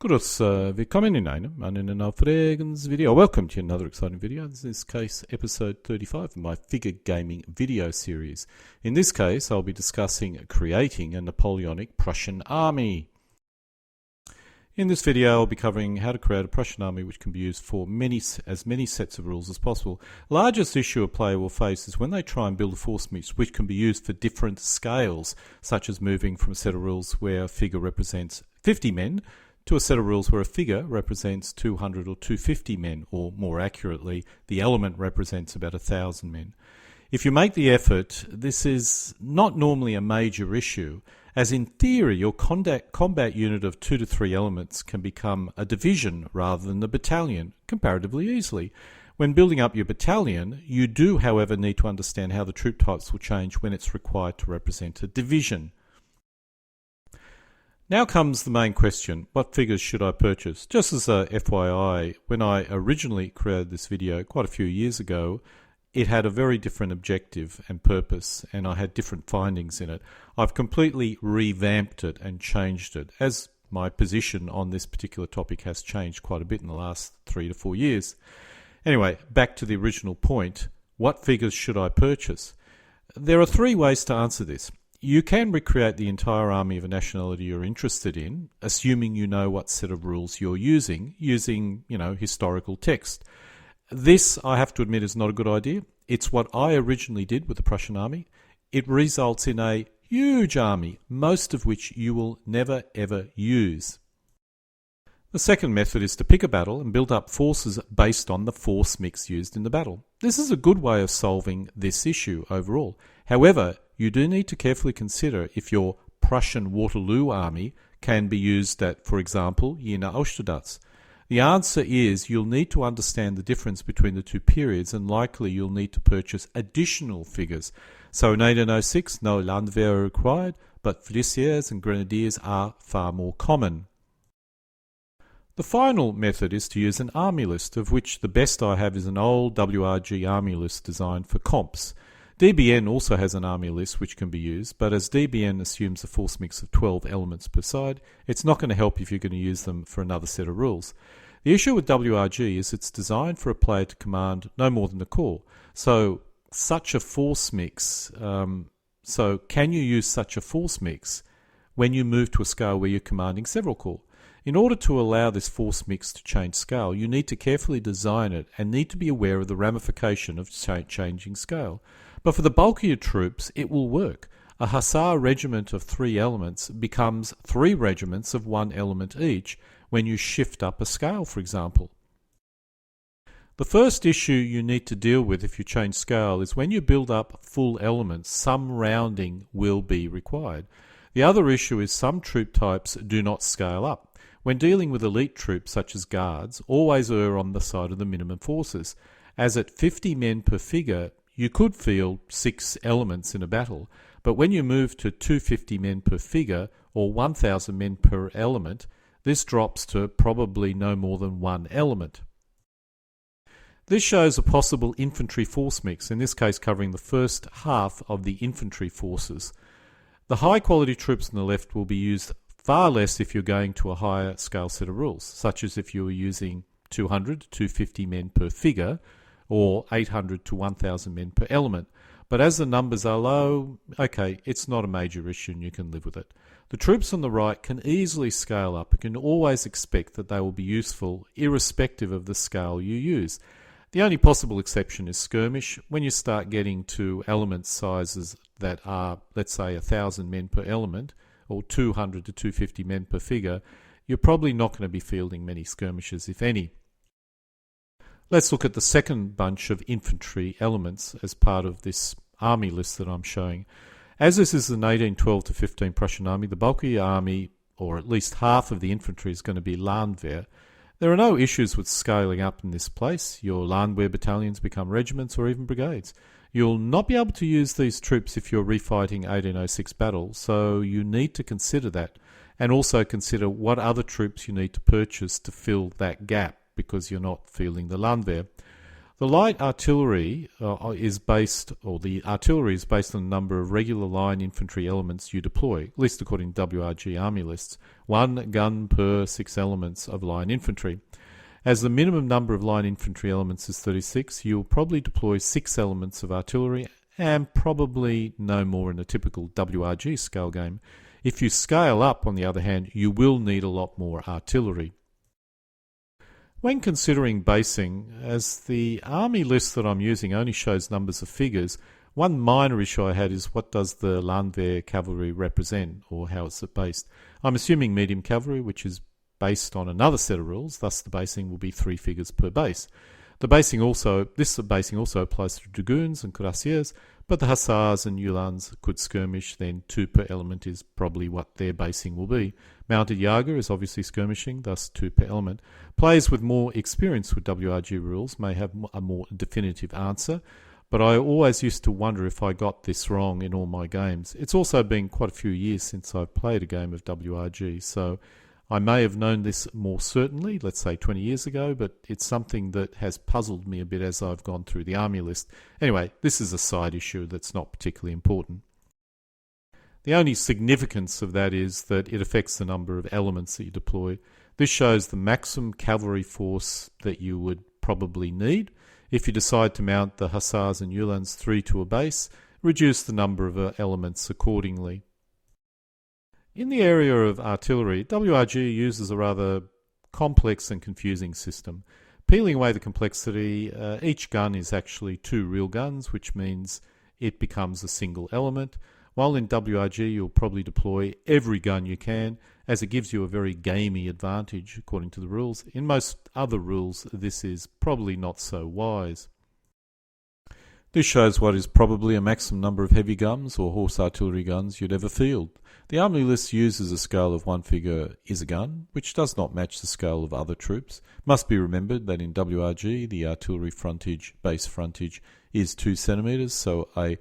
Willkommen in einem aufregendes video. Welcome to another exciting video. This is, in this case, episode 35 of my figure gaming video series. In this case, I'll be discussing creating a Napoleonic Prussian army. In this video, I'll be covering how to create a Prussian army which can be used for as many sets of rules as possible. The largest issue a player will face is when they try and build a force mix which can be used for different scales, such as moving from a set of rules where a figure represents 50 men to a set of rules where a figure represents 200 or 250 men, or more accurately, the element represents about 1,000 men. If you make the effort, this is not normally a major issue, as in theory your combat unit of 2 to 3 elements can become a division rather than a battalion comparatively easily. When building up your battalion, you do, however, need to understand how the troop types will change when it's required to represent a division. Now comes the main question: what figures should I purchase? Just as a FYI, when I originally created this video quite a few years ago, it had a very different objective and purpose, and I had different findings in it. I've completely revamped it and changed it, as my position on this particular topic has changed quite a bit in the last 3 to 4 years. Anyway, back to the original point: what figures should I purchase? There are 3 ways to answer this. You can recreate the entire army of a nationality you're interested in, assuming you know what set of rules you're using, historical text. This, I have to admit, is not a good idea. It's what I originally did with the Prussian army. It results in a huge army, most of which you will never ever use. The second method is to pick a battle and build up forces based on the force mix used in the battle. This is a good way of solving this issue overall. However, you do need to carefully consider if your Prussian Waterloo army can be used at, for example, Jena Austerlitz. The answer is you'll need to understand the difference between the 2 periods, and likely you'll need to purchase additional figures. So in 1806, no Landwehr are required, but Fusiliers and Grenadiers are far more common. The final method is to use an army list, of which the best I have is an old WRG army list designed for comps. DBN also has an army list which can be used, but as DBN assumes a force mix of 12 elements per side, it's not going to help if you're going to use them for another set of rules. The issue with WRG is it's designed for a player to command no more than the corps. So such a force mix, can you use such a force mix when you move to a scale where you're commanding several corps? In order to allow this force mix to change scale, you need to carefully design it and need to be aware of the ramification of changing scale. But for the bulkier troops, it will work. A hussar regiment of 3 elements becomes 3 regiments of 1 element each when you shift up a scale, for example. The first issue you need to deal with if you change scale is when you build up full elements, some rounding will be required. The other issue is some troop types do not scale up. When dealing with elite troops such as guards, always err on the side of the minimum forces, as at 50 men per figure, you could field 6 elements in a battle, but when you move to 250 men per figure or 1,000 men per element, this drops to probably no more than 1 element. This shows a possible infantry force mix, in this case covering the first half of the infantry forces. The high quality troops on the left will be used far less if you're going to a higher scale set of rules, such as if you were using 200 to 250 men per figure, or 800 to 1,000 men per element. But as the numbers are low, okay, it's not a major issue and you can live with it. The troops on the right can easily scale up. You can always expect that they will be useful irrespective of the scale you use. The only possible exception is skirmish. When you start getting to element sizes that are, let's say, 1,000 men per element, or 200 to 250 men per figure, you're probably not going to be fielding many skirmishes, if any. Let's look at the second bunch of infantry elements as part of this army list that I'm showing. As this is an 1812 to 15 Prussian army, the bulk of your army, or at least half of the infantry, is going to be Landwehr. There are no issues with scaling up in this place. Your Landwehr battalions become regiments or even brigades. You'll not be able to use these troops if you're refighting 1806 battles, so you need to consider that, and also consider what other troops you need to purchase to fill that gap, because you're not fielding the Landwehr. The light artillery is based, or the artillery is based on the number of regular line infantry elements you deploy, at least according to WRG army lists. 1 gun per 6 elements of line infantry. As the minimum number of line infantry elements is 36, you'll probably deploy 6 elements of artillery and probably no more in a typical WRG scale game. If you scale up, on the other hand, you will need a lot more artillery. When considering basing, as the army list that I'm using only shows numbers of figures, one minor issue I had is what does the Landwehr cavalry represent, or how is it based? I'm assuming medium cavalry, which is based on another set of rules, thus the basing will be 3 figures per base. This basing also applies to dragoons and cuirassiers, but the hussars and uhlans could skirmish, then 2 per element is probably what their basing will be. Mounted Jager is obviously skirmishing, thus 2 per element. Players with more experience with WRG rules may have a more definitive answer, but I always used to wonder if I got this wrong in all my games. It's also been quite a few years since I've played a game of WRG, so I may have known this more certainly, let's say 20 years ago, but it's something that has puzzled me a bit as I've gone through the army list. Anyway, this is a side issue that's not particularly important. The only significance of that is that it affects the number of elements that you deploy. This shows the maximum cavalry force that you would probably need. If you decide to mount the hussars and uhlans 3 to a base, reduce the number of elements accordingly. In the area of artillery, WRG uses a rather complex and confusing system. Peeling away the complexity, each gun is actually 2 real guns, which means it becomes a single element. While in WRG you'll probably deploy every gun you can, as it gives you a very gamey advantage according to the rules. In most other rules this is probably not so wise. This shows what is probably a maximum number of heavy guns or horse artillery guns you'd ever field. The army list uses a scale of 1 figure is a gun, which does not match the scale of other troops. Must be remembered that in WRG the artillery frontage, base frontage, is 2 centimetres, so a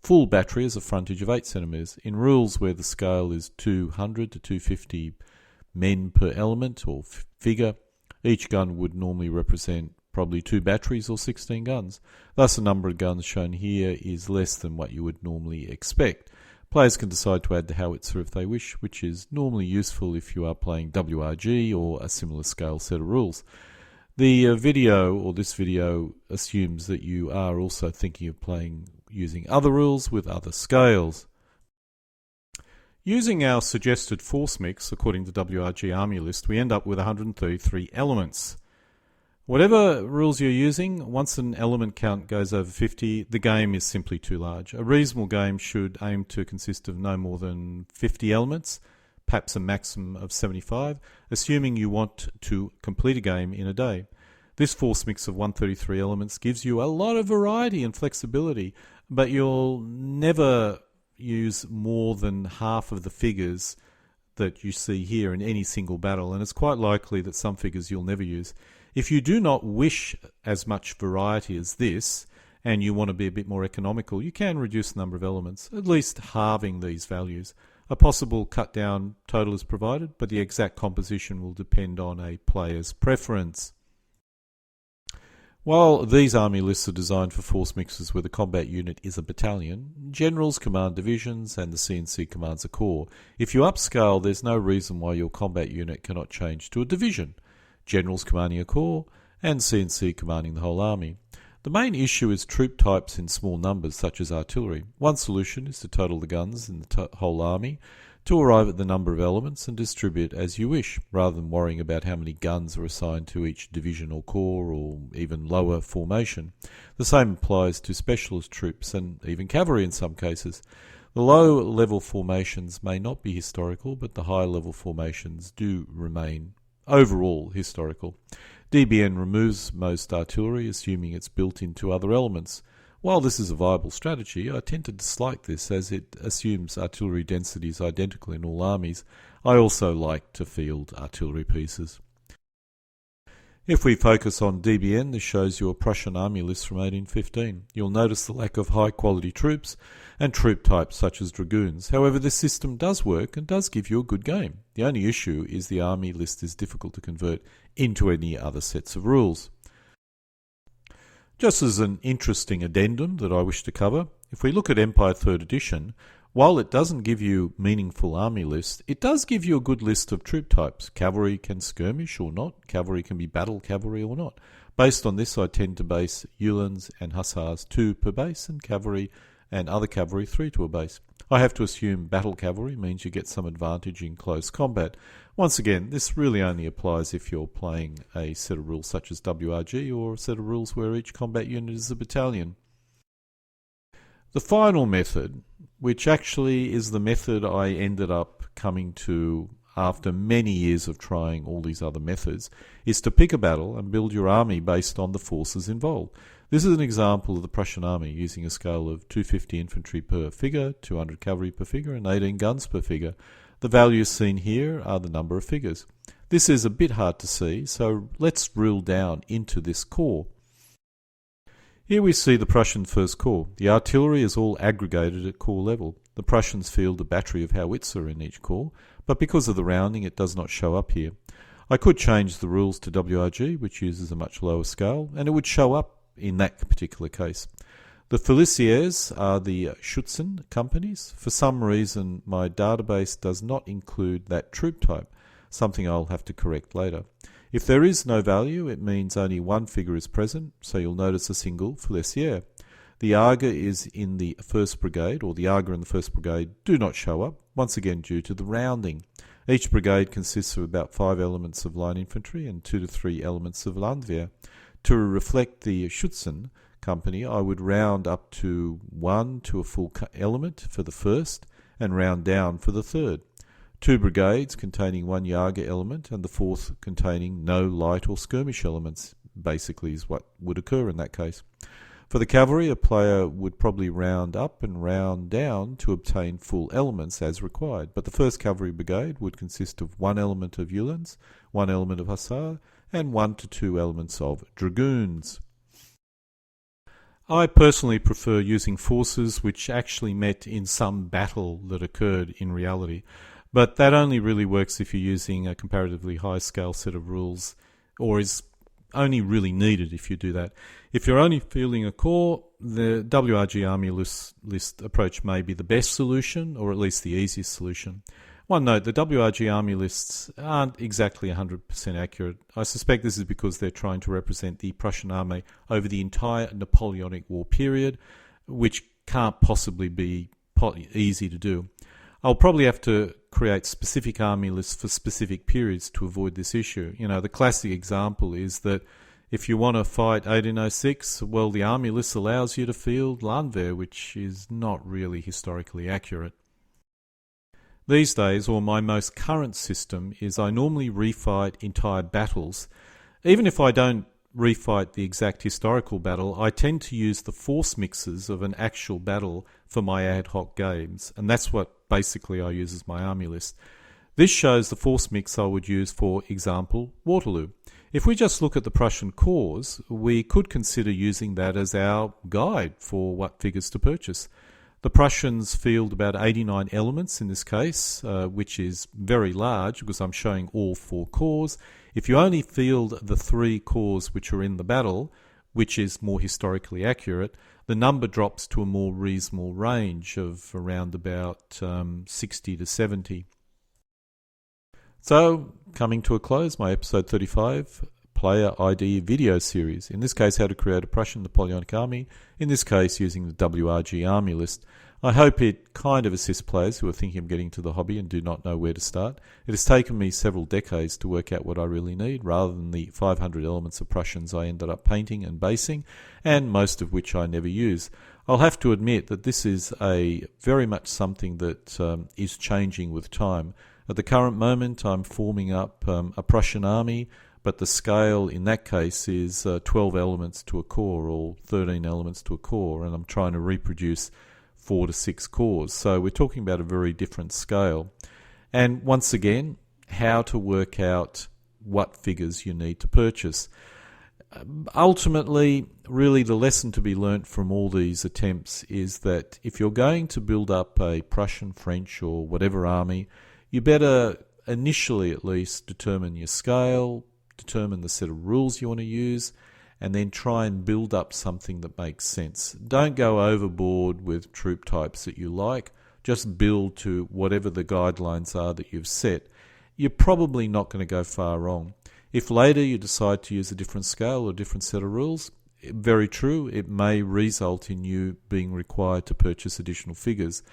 full battery has a frontage of 8 centimetres. In rules where the scale is 200 to 250 men per element or figure, each gun would normally represent probably 2 batteries or 16 guns. Thus the number of guns shown here is less than what you would normally expect. Players can decide to add the howitzer if they wish, which is normally useful if you are playing WRG or a similar scale set of rules. The this video assumes that you are also thinking of playing using other rules with other scales. Using our suggested force mix, according to WRG army list, we end up with 133 elements. Whatever rules you're using, once an element count goes over 50, the game is simply too large. A reasonable game should aim to consist of no more than 50 elements, perhaps a maximum of 75, assuming you want to complete a game in a day. This force mix of 133 elements gives you a lot of variety and flexibility, but you'll never use more than half of the figures that you see here in any single battle, and it's quite likely that some figures you'll never use. If you do not wish as much variety as this, and you want to be a bit more economical, you can reduce the number of elements, at least halving these values. A possible cut down total is provided, but the exact composition will depend on a player's preference. While these army lists are designed for force mixes where the combat unit is a battalion, generals command divisions and the CNC commands a corps. If you upscale, there's no reason why your combat unit cannot change to a division. Generals commanding a corps, and CNC commanding the whole army. The main issue is troop types in small numbers, such as artillery. One solution is to total the guns in the whole army to arrive at the number of elements and distribute as you wish, rather than worrying about how many guns are assigned to each division or corps or even lower formation. The same applies to specialist troops and even cavalry in some cases. The low-level formations may not be historical, but the high-level formations do remain overall historical. DBN removes most artillery, assuming it's built into other elements. While this is a viable strategy, I tend to dislike this as it assumes artillery density is identical in all armies. I also like to field artillery pieces. If we focus on DBN, this shows you a Prussian army list from 1815. You'll notice the lack of high-quality troops and troop types such as dragoons. However, this system does work and does give you a good game. The only issue is the army list is difficult to convert into any other sets of rules. Just as an interesting addendum that I wish to cover, if we look at Empire 3rd edition, while it doesn't give you meaningful army lists, it does give you a good list of troop types. Cavalry can skirmish or not, cavalry can be battle cavalry or not. Based on this, I tend to base Uhlans and Hussars 2 per base and cavalry and other cavalry 3 to a base. I have to assume battle cavalry means you get some advantage in close combat. Once again, this really only applies if you're playing a set of rules such as WRG or a set of rules where each combat unit is a battalion. The final method, which actually is the method I ended up coming to after many years of trying all these other methods, is to pick a battle and build your army based on the forces involved. This is an example of the Prussian army using a scale of 250 infantry per figure, 200 cavalry per figure and 18 guns per figure. The values seen here are the number of figures. This is a bit hard to see, so let's drill down into this corps. Here we see the Prussian First Corps. The artillery is all aggregated at corps level. The Prussians field a battery of howitzer in each corps, but because of the rounding it does not show up here. I could change the rules to WRG, which uses a much lower scale, and it would show up in that particular case. The Fusiliers are the Schützen companies. For some reason my database does not include that troop type, something I'll have to correct later. If there is no value, it means only one figure is present, so you'll notice a single Fusilier. The Arger is in the 1st Brigade, or the Arger in the 1st Brigade do not show up, once again due to the rounding. Each brigade consists of about 5 elements of line infantry and 2 to 3 elements of Landwehr. To reflect the Schützen company, I would round up to 1 to a full element for the 1st and round down for the 3rd. 2 brigades containing 1 Jager element and the 4th containing no light or skirmish elements, basically is what would occur in that case. For the cavalry, a player would probably round up and round down to obtain full elements as required, but the 1st Cavalry Brigade would consist of 1 element of Uhlans, 1 element of Hussar, and 1 to 2 elements of Dragoons. I personally prefer using forces which actually met in some battle that occurred in reality, but that only really works if you're using a comparatively high scale set of rules, or is only really needed if you do that. If you're only fielding a corps, the WRG army list approach may be the best solution, or at least the easiest solution. One note, the WRG army lists aren't exactly 100% accurate. I suspect this is because they're trying to represent the Prussian army over the entire Napoleonic War period, which can't possibly be easy to do. I'll probably have to create specific army lists for specific periods to avoid this issue. You know, the classic example is that if you want to fight 1806, well, the army list allows you to field Landwehr, which is not really historically accurate. These days, or my most current system, is I normally refight entire battles. Even if I don't refight the exact historical battle, I tend to use the force mixes of an actual battle for my ad hoc games, and that's what basically I use as my army list. This shows the force mix I would use, for example, Waterloo. If we just look at the Prussian corps, we could consider using that as our guide for what figures to purchase. The Prussians field about 89 elements in this case, which is very large because I'm showing all 4 corps. If you only field the 3 corps which are in the battle, which is more historically accurate, the number drops to a more reasonable range of around about 60 to 70. So, coming to a close, my episode 35 player ID video series. In this case, how to create a Prussian Napoleonic army. In this case, using the WRG army list. I hope it kind of assists players who are thinking of getting to the hobby and do not know where to start. It has taken me several decades to work out what I really need, rather than the 500 elements of Prussians I ended up painting and basing, and most of which I never use. I'll have to admit that this is very much something that is changing with time. At the current moment, I'm forming up a Prussian army, but the scale in that case is 12 elements to a corps, or 13 elements to a corps, and I'm trying to reproduce 4 to 6 corps. So we're talking about a very different scale. And once again, how to work out what figures you need to purchase. Ultimately, really the lesson to be learnt from all these attempts is that if you're going to build up a Prussian, French or whatever army, you better initially at least determine your scale, determine the set of rules you want to use, and then try and build up something that makes sense. Don't go overboard with troop types that you like. Just build to whatever the guidelines are that you've set. You're probably not going to go far wrong. If later you decide to use a different scale or a different set of rules, very true, it may result in you being required to purchase additional figures.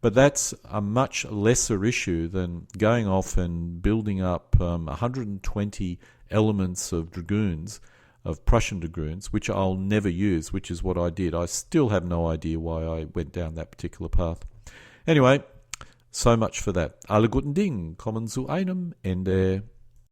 But that's a much lesser issue than going off and building up 120 elements of dragoons, of Prussian dragoons, which I'll never use, which is what I did. I still have no idea why I went down that particular path. Anyway, so much for that. Alle guten Dinge kommen zu einem Ende.